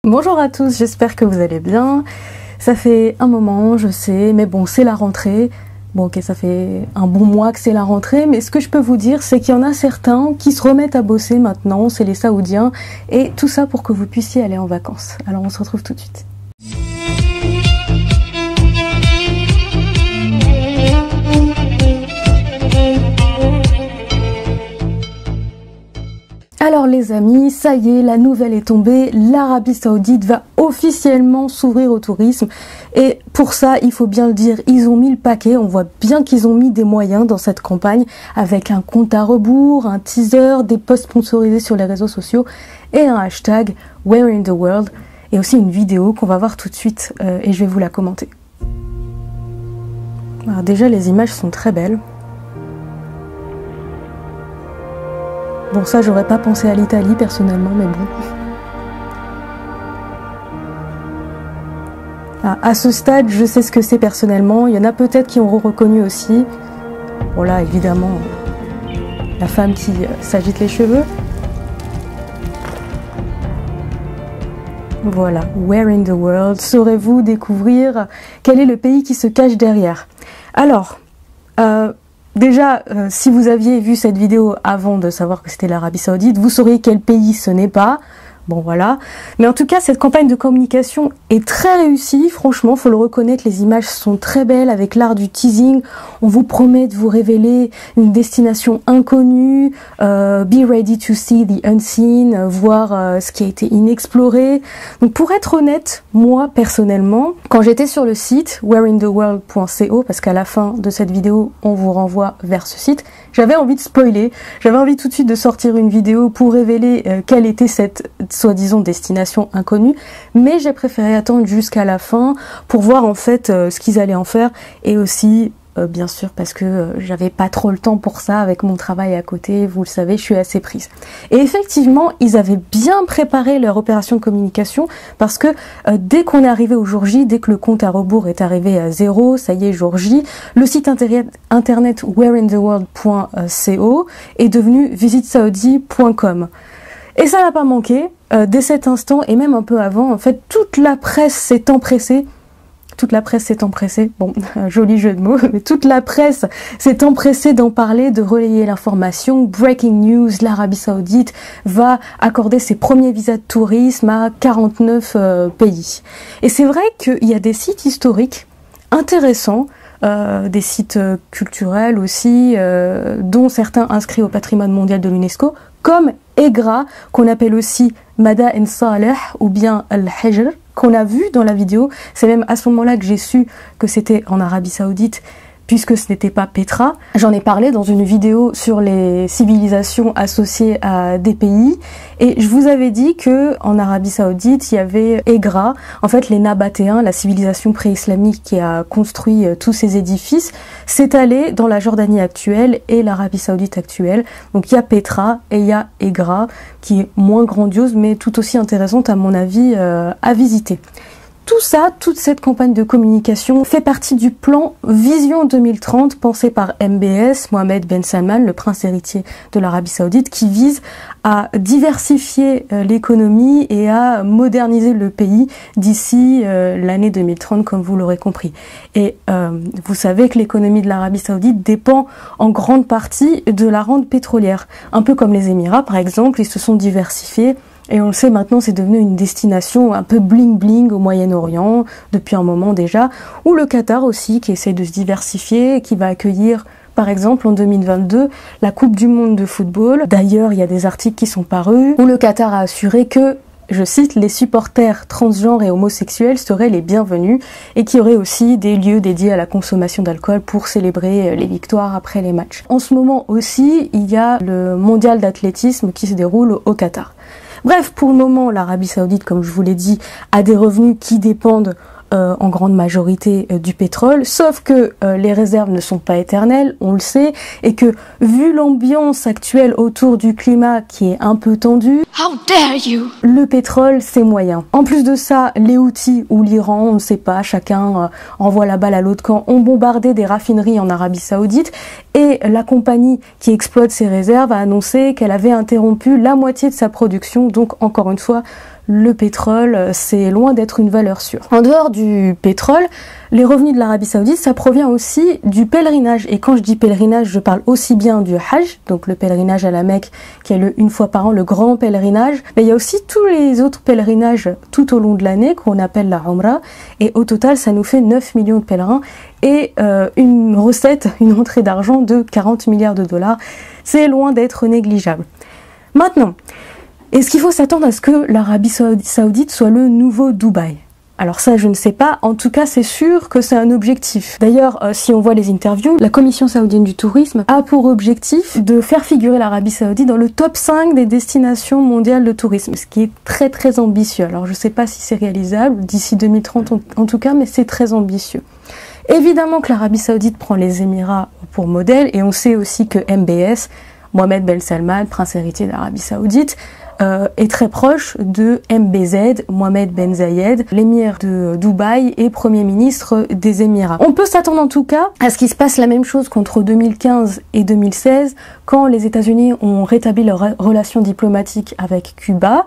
Bonjour à tous, j'espère que vous allez bien. Ça fait un moment, je sais, mais bon, c'est la rentrée. Bon, ok, ça fait un bon mois que c'est la rentrée, mais ce que je peux vous dire, c'est qu'il y en a certains qui se remettent à bosser maintenant, c'est les Saoudiens, et tout ça pour que vous puissiez aller en vacances. Alors on se retrouve tout de suite. Alors les amis, ça y est, la nouvelle est tombée, l'Arabie Saoudite va officiellement s'ouvrir au tourisme et pour ça, il faut bien le dire, ils ont mis le paquet, on voit bien qu'ils ont mis des moyens dans cette campagne avec un compte à rebours, un teaser, des posts sponsorisés sur les réseaux sociaux et un hashtag Where in the World et aussi une vidéo qu'on va voir tout de suite et je vais vous la commenter. Alors déjà, les images sont très belles. Bon, ça, j'aurais pas pensé à l'Italie personnellement, mais bon. Ah, à ce stade, je sais ce que c'est personnellement. Il y en a peut-être qui auront reconnu aussi. Bon, là, évidemment, la femme qui s'agite les cheveux. Voilà, Where in the World? Saurez-vous découvrir quel est le pays qui se cache derrière? Alors, déjà, si vous aviez vu cette vidéo avant de savoir que c'était l'Arabie Saoudite, vous sauriez quel pays ce n'est pas. Bon, voilà. Mais en tout cas, cette campagne de communication est très réussie. Franchement, faut le reconnaître, les images sont très belles avec l'art du teasing. On vous promet de vous révéler une destination inconnue, be ready to see the unseen, voir ce qui a été inexploré. Donc, pour être honnête, moi, personnellement, quand j'étais sur le site whereintheworld.co, parce qu'à la fin de cette vidéo, on vous renvoie vers ce site, j'avais envie de spoiler. J'avais envie tout de suite de sortir une vidéo pour révéler quelle était cette soi-disant destination inconnue, mais j'ai préféré attendre jusqu'à la fin pour voir en fait ce qu'ils allaient en faire et aussi bien sûr parce que j'avais pas trop le temps pour ça avec mon travail à côté, vous le savez, je suis assez prise. Et effectivement, ils avaient bien préparé leur opération de communication parce que dès qu'on est arrivé au jour J, dès que le compte à rebours est arrivé à 0, ça y est, jour J, le site internet whereintheworld.co est devenu visitsaudi.com. Et ça n'a pas manqué, dès cet instant et même un peu avant, en fait, toute la presse s'est empressée. Toute la presse s'est empressée, bon, joli jeu de mots, mais toute la presse s'est empressée d'en parler, de relayer l'information. Breaking news, l'Arabie Saoudite va accorder ses premiers visas de tourisme à 49 pays. Et c'est vrai qu'il y a des sites historiques intéressants, des sites culturels aussi, dont certains inscrits au patrimoine mondial de l'UNESCO, comme Egra, qu'on appelle aussi Madain Saleh ou bien Al-Hijr, qu'on a vu dans la vidéo. C'est même à ce moment-là que j'ai su que c'était en Arabie Saoudite, puisque ce n'était pas Petra. J'en ai parlé dans une vidéo sur les civilisations associées à des pays, et je vous avais dit que en Arabie Saoudite, il y avait Egra, en fait les Nabatéens, la civilisation pré-islamique qui a construit tous ces édifices, s'étalait dans la Jordanie actuelle et l'Arabie Saoudite actuelle. Donc il y a Petra et il y a Egra, qui est moins grandiose, mais tout aussi intéressante à mon avis à visiter. Tout ça, toute cette campagne de communication fait partie du plan Vision 2030 pensé par MBS, Mohammed Ben Salman, le prince héritier de l'Arabie Saoudite, qui vise à diversifier l'économie et à moderniser le pays d'ici l'année 2030, comme vous l'aurez compris. Et vous savez que l'économie de l'Arabie Saoudite dépend en grande partie de la rente pétrolière. Un peu comme les Émirats, par exemple, ils se sont diversifiés. Et on le sait maintenant, c'est devenu une destination un peu bling-bling au Moyen-Orient, depuis un moment déjà, ou le Qatar aussi, qui essaie de se diversifier, et qui va accueillir, par exemple, en 2022, la Coupe du Monde de football. D'ailleurs, il y a des articles qui sont parus, où le Qatar a assuré que, je cite, les supporters transgenres et homosexuels seraient les bienvenus, et qu'il y aurait aussi des lieux dédiés à la consommation d'alcool pour célébrer les victoires après les matchs. En ce moment aussi, il y a le mondial d'athlétisme qui se déroule au Qatar. Bref, pour le moment, l'Arabie Saoudite, comme je vous l'ai dit, a des revenus qui dépendent en grande majorité du pétrole, sauf que les réserves ne sont pas éternelles, on le sait, et que vu l'ambiance actuelle autour du climat qui est un peu tendue, How dare you! Le pétrole c'est moyen. En plus de ça, les Houthis ou l'Iran, on ne sait pas, chacun envoie la balle à l'autre camp, ont bombardé des raffineries en Arabie Saoudite, et la compagnie qui exploite ces réserves a annoncé qu'elle avait interrompu la moitié de sa production, donc encore une fois, le pétrole, c'est loin d'être une valeur sûre. En dehors du pétrole, les revenus de l'Arabie Saoudite, ça provient aussi du pèlerinage. Et quand je dis pèlerinage, je parle aussi bien du Hajj, donc le pèlerinage à la Mecque, qui est une fois par an le grand pèlerinage. Mais il y a aussi tous les autres pèlerinages tout au long de l'année qu'on appelle la Umrah. Et au total, ça nous fait 9 millions de pèlerins et une recette, une entrée d'argent de 40 milliards de dollars. C'est loin d'être négligeable. Maintenant, est-ce qu'il faut s'attendre à ce que l'Arabie Saoudite soit le nouveau Dubaï? Alors ça, je ne sais pas. En tout cas, c'est sûr que c'est un objectif. D'ailleurs, si on voit les interviews, la Commission saoudienne du tourisme a pour objectif de faire figurer l'Arabie Saoudite dans le top 5 des destinations mondiales de tourisme, ce qui est très très ambitieux. Alors je ne sais pas si c'est réalisable d'ici 2030 en tout cas, mais c'est très ambitieux. Évidemment que l'Arabie Saoudite prend les Émirats pour modèle, et on sait aussi que MBS, Mohammed Ben Salman, prince héritier d'Arabie Saoudite, est très proche de MBZ, Mohammed Ben Zayed, l'émir de Dubaï et premier ministre des Émirats. On peut s'attendre en tout cas à ce qu'il se passe la même chose qu'entre 2015 et 2016, quand les États-Unis ont rétabli leurs relations diplomatiques avec Cuba,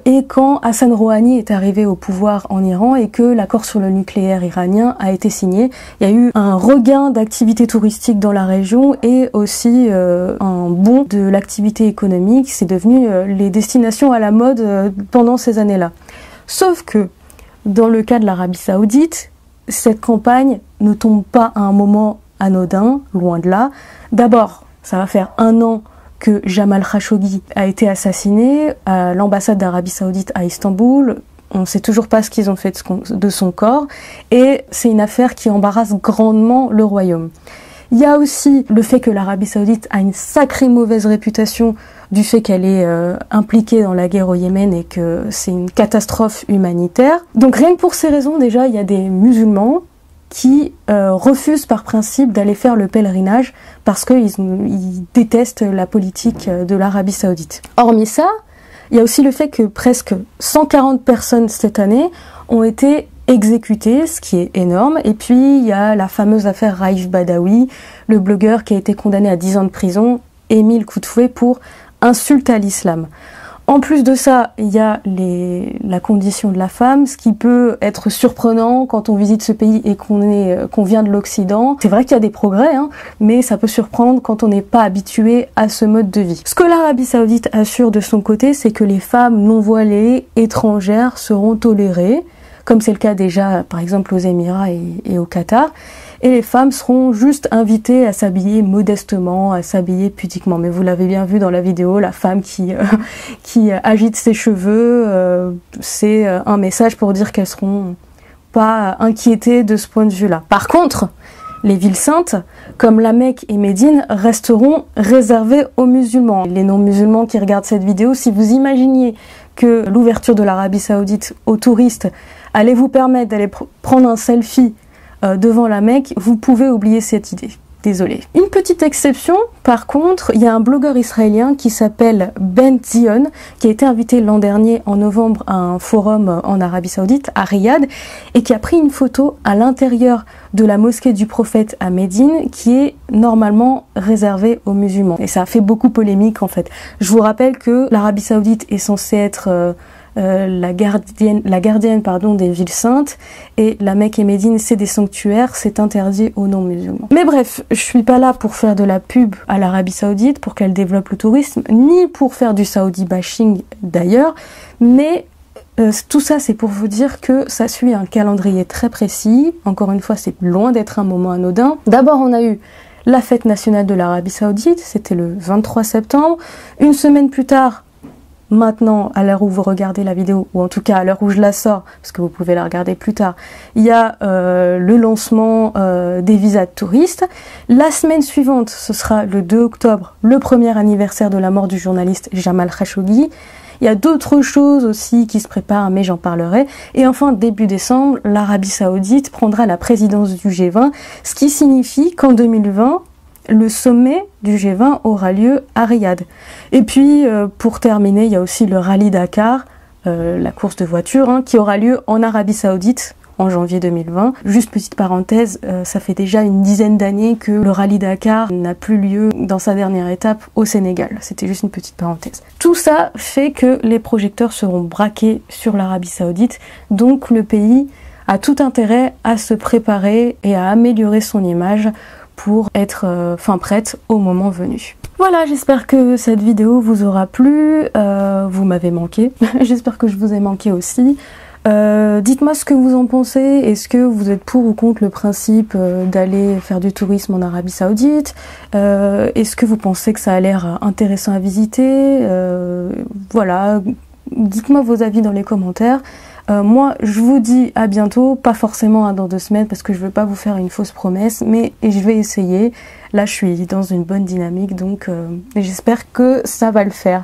et quand Hassan Rouhani est arrivé au pouvoir en Iran et que l'accord sur le nucléaire iranien a été signé. Il y a eu un regain d'activité touristique dans la région et aussi un bond de l'activité économique. C'est devenu les destinations à la mode pendant ces années-là. Sauf que dans le cas de l'Arabie Saoudite, cette campagne ne tombe pas à un moment anodin, loin de là. D'abord, ça va faire 1 an que Jamal Khashoggi a été assassiné à l'ambassade d'Arabie Saoudite à Istanbul. On ne sait toujours pas ce qu'ils ont fait de son corps et c'est une affaire qui embarrasse grandement le royaume. Il y a aussi le fait que l'Arabie Saoudite a une sacrée mauvaise réputation du fait qu'elle est impliquée dans la guerre au Yémen et que c'est une catastrophe humanitaire. Donc rien que pour ces raisons, déjà, il y a des musulmans qui refusent par principe d'aller faire le pèlerinage parce qu'ils détestent la politique de l'Arabie Saoudite. Hormis ça, il y a aussi le fait que presque 140 personnes cette année ont été exécutées, ce qui est énorme. Et puis il y a la fameuse affaire Raif Badawi, le blogueur qui a été condamné à 10 ans de prison et 1000 coups de fouet pour insulte à l'islam. En plus de ça, il y a la condition de la femme, ce qui peut être surprenant quand on visite ce pays et qu'on vient de l'Occident. C'est vrai qu'il y a des progrès, hein, mais ça peut surprendre quand on n'est pas habitué à ce mode de vie. Ce que l'Arabie Saoudite assure de son côté, c'est que les femmes non voilées étrangères seront tolérées, comme c'est le cas déjà par exemple aux Émirats et au Qatar. Et les femmes seront juste invitées à s'habiller modestement, à s'habiller pudiquement. Mais vous l'avez bien vu dans la vidéo, la femme qui agite ses cheveux, c'est un message pour dire qu'elles seront pas inquiétées de ce point de vue-là. Par contre, les villes saintes, comme la Mecque et Médine, resteront réservées aux musulmans. Les non-musulmans qui regardent cette vidéo, si vous imaginiez que l'ouverture de l'Arabie Saoudite aux touristes allait vous permettre d'aller prendre un selfie devant la Mecque, vous pouvez oublier cette idée. Désolée. Une petite exception, par contre, il y a un blogueur israélien qui s'appelle Ben Zion, qui a été invité l'an dernier en novembre à un forum en Arabie Saoudite, à Riyad, et qui a pris une photo à l'intérieur de la mosquée du prophète à Médine, qui est normalement réservée aux musulmans. Et ça a fait beaucoup polémique en fait. Je vous rappelle que l'Arabie Saoudite est censée être la gardienne des villes saintes, et la Mecque et Médine c'est des sanctuaires, c'est interdit aux non-musulmans. Mais bref, je suis pas là pour faire de la pub à l'Arabie Saoudite pour qu'elle développe le tourisme, ni pour faire du Saudi bashing d'ailleurs, mais tout ça c'est pour vous dire que ça suit un calendrier très précis. Encore une fois, c'est loin d'être un moment anodin. D'abord on a eu la fête nationale de l'Arabie Saoudite, c'était le 23 septembre. Une semaine plus tard, maintenant, à l'heure où vous regardez la vidéo, ou en tout cas à l'heure où je la sors, parce que vous pouvez la regarder plus tard, il y a le lancement des visas de touristes. La semaine suivante, ce sera le 2 octobre, le premier anniversaire de la mort du journaliste Jamal Khashoggi. Il y a d'autres choses aussi qui se préparent, mais j'en parlerai. Et enfin, début décembre, l'Arabie Saoudite prendra la présidence du G20, ce qui signifie qu'en 2020, le sommet du G20 aura lieu à Riyad. Et puis, pour terminer, il y a aussi le Rallye Dakar, la course de voitures, qui aura lieu en Arabie Saoudite en janvier 2020. Juste petite parenthèse, ça fait déjà une dizaine d'années que le rallye Dakar n'a plus lieu dans sa dernière étape au Sénégal. C'était juste une petite parenthèse. Tout ça fait que les projecteurs seront braqués sur l'Arabie Saoudite, donc le pays a tout intérêt à se préparer et à améliorer son image pour être prête au moment venu. Voilà, j'espère que cette vidéo vous aura plu, vous m'avez manqué, j'espère que je vous ai manqué aussi. Dites-moi ce que vous en pensez, est-ce que vous êtes pour ou contre le principe d'aller faire du tourisme en Arabie Saoudite, est-ce que vous pensez que ça a l'air intéressant à visiter, voilà, dites-moi vos avis dans les commentaires. Moi je vous dis à bientôt, pas forcément dans 2 semaines parce que je veux pas vous faire une fausse promesse, mais je vais essayer. Là je suis dans une bonne dynamique, donc j'espère que ça va le faire.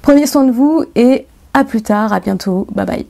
Prenez soin de vous et à plus tard, à bientôt, bye bye.